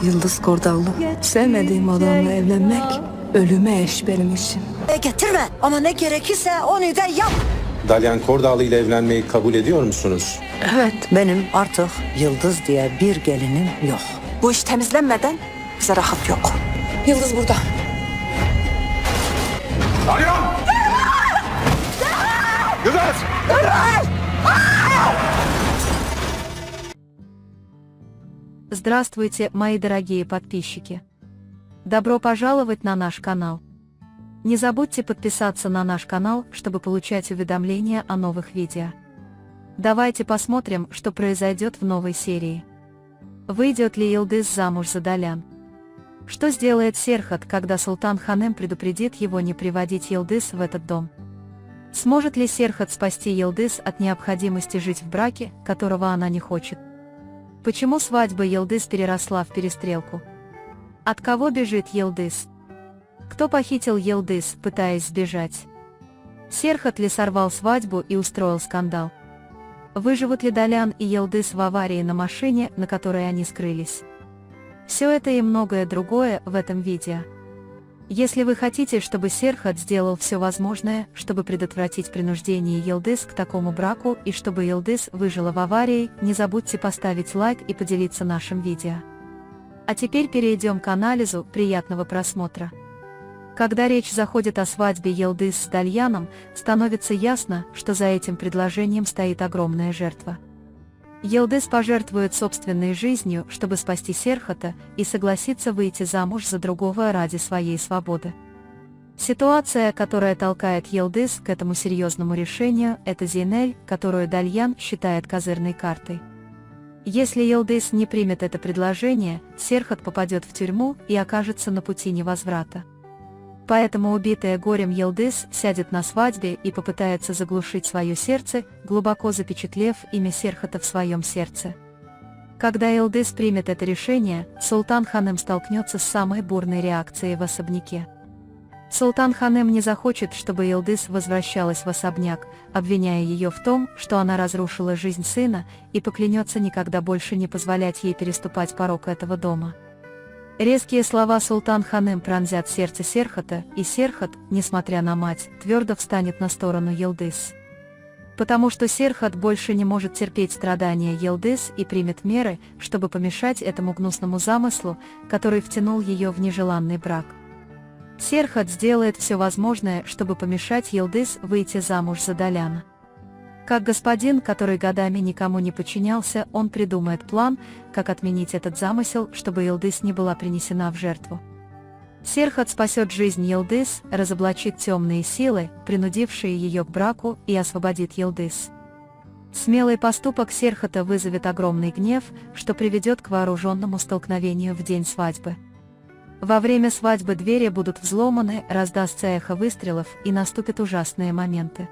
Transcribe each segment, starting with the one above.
Yıldız Kordağlı. Sevmediğim adamla evlenmek ölüme eş benim için. Getirme ama ne gerekirse onu da yap. Dalyan Kordağlı ile evlenmeyi kabul ediyor musunuz? Evet. Benim artık Yıldız diye bir gelinim yok. Bu iş temizlenmeden bize rahat yok. Yıldız burada. Dalyan! Yıldız! Здравствуйте, мои дорогие подписчики! Добро пожаловать на наш канал! Не забудьте подписаться на наш канал, чтобы получать уведомления о новых видео. Давайте посмотрим, что произойдет в новой серии. Выйдет ли Йылдыз замуж за Далян? Что сделает Серхат, когда Султан Ханем предупредит его не приводить Йылдыз в этот дом? Сможет ли Серхат спасти Йылдыз от необходимости жить в браке, которого она не хочет? Почему свадьба Йылдыз переросла в перестрелку? От кого бежит Йылдыз? Кто похитил Йылдыз, пытаясь сбежать? Серхат ли сорвал свадьбу и устроил скандал? Выживут ли Далян и Йылдыз в аварии на машине, на которой они скрылись? Все это и многое другое в этом видео. Если вы хотите, чтобы Серхат сделал все возможное, чтобы предотвратить принуждение Йылдыз к такому браку и чтобы Йылдыз выжила в аварии, не забудьте поставить лайк и поделиться нашим видео. А теперь перейдем к анализу. Приятного просмотра. Когда речь заходит о свадьбе Йылдыз с Дальяном, становится ясно, что за этим предложением стоит огромная жертва. Йылдыз пожертвует собственной жизнью, чтобы спасти Серхата, и согласится выйти замуж за другого ради своей свободы. Ситуация, которая толкает Йылдыз к этому серьезному решению, это Зейнель, которую Дальян считает козырной картой. Если Йылдыз не примет это предложение, Серхат попадет в тюрьму и окажется на пути невозврата. Поэтому убитая горем Йылдыз сядет на свадьбе и попытается заглушить свое сердце, глубоко запечатлев имя Серхата в своем сердце. Когда Йылдыз примет это решение, Султан Ханем столкнется с самой бурной реакцией в особняке. Султан Ханем не захочет, чтобы Йылдыз возвращалась в особняк, обвиняя ее в том, что она разрушила жизнь сына, и поклянется никогда больше не позволять ей переступать порог этого дома. Резкие слова Султан Ханем пронзят сердце Серхата, и Серхат, несмотря на мать, твердо встанет на сторону Йылдыз. Потому что Серхат больше не может терпеть страдания Йылдыз и примет меры, чтобы помешать этому гнусному замыслу, который втянул ее в нежеланный брак. Серхат сделает все возможное, чтобы помешать Йылдыз выйти замуж за Даляна. Как господин, который годами никому не подчинялся, он придумает план, как отменить этот замысел, чтобы Йылдыз не была принесена в жертву. Серхат спасет жизнь Йылдыз, разоблачит темные силы, принудившие ее к браку, и освободит Йылдыз. Смелый поступок Серхата вызовет огромный гнев, что приведет к вооруженному столкновению в день свадьбы. Во время свадьбы двери будут взломаны, раздастся эхо выстрелов, и наступят ужасные моменты.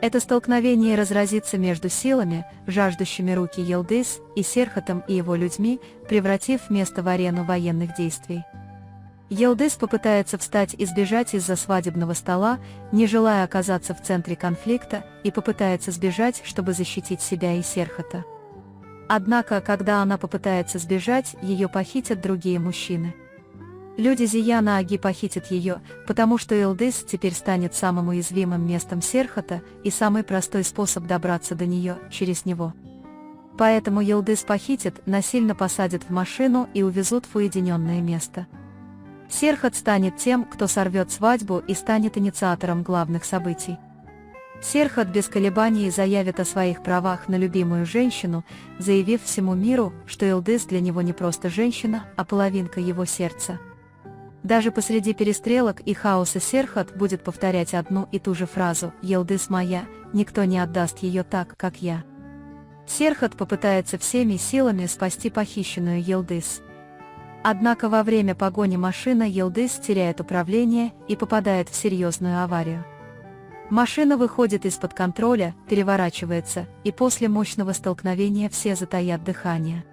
Это столкновение разразится между силами, жаждущими руки Йылдыз, и Серхатом и его людьми, превратив место в арену военных действий. Йылдыз попытается встать и сбежать из-за свадебного стола, не желая оказаться в центре конфликта, и попытается сбежать, чтобы защитить себя и Серхата. Однако, когда она попытается сбежать, ее похитят другие мужчины. Люди Зияна Аги похитят ее, потому что Йылдыз теперь станет самым уязвимым местом Серхата, и самый простой способ добраться до нее – через него. Поэтому Йылдыз похитят, насильно посадят в машину и увезут в уединенное место. Серхат станет тем, кто сорвет свадьбу и станет инициатором главных событий. Серхат без колебаний заявит о своих правах на любимую женщину, заявив всему миру, что Йылдыз для него не просто женщина, а половинка его сердца. Даже посреди перестрелок и хаоса Серхат будет повторять одну и ту же фразу «Йылдыз моя, никто не отдаст ее так, как я». Серхат попытается всеми силами спасти похищенную Йылдыз. Однако во время погони машина Йылдыз теряет управление и попадает в серьезную аварию. Машина выходит из-под контроля, переворачивается, и после мощного столкновения все затаят дыхание.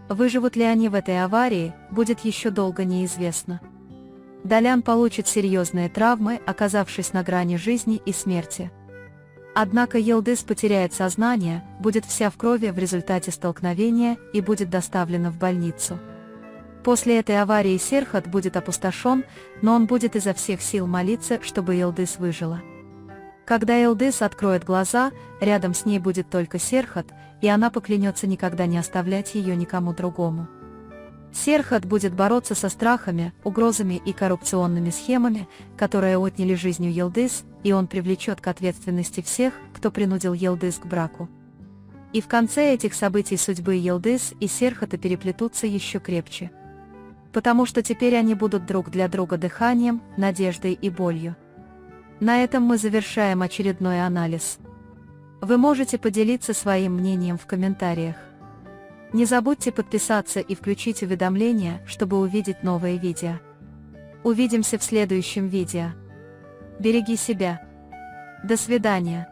Выживут ли они в этой аварии, будет еще долго неизвестно. Далян получит серьезные травмы, оказавшись на грани жизни и смерти. Однако Йылдыз потеряет сознание, будет вся в крови в результате столкновения и будет доставлена в больницу. После этой аварии Серхат будет опустошен, но он будет изо всех сил молиться, чтобы Йылдыз выжила. Когда Йылдыз откроет глаза, рядом с ней будет только Серхат, и она поклянется никогда не оставлять ее никому другому. Серхат будет бороться со страхами, угрозами и коррупционными схемами, которые отняли жизнь у Йылдыз, и он привлечет к ответственности всех, кто принудил Йылдыз к браку. И в конце этих событий судьбы Йылдыз и Серхата переплетутся еще крепче. Потому что теперь они будут друг для друга дыханием, надеждой и болью. На этом мы завершаем очередной анализ. Вы можете поделиться своим мнением в комментариях. Не забудьте подписаться и включить уведомления, чтобы увидеть новые видео. Увидимся в следующем видео. Береги себя. До свидания.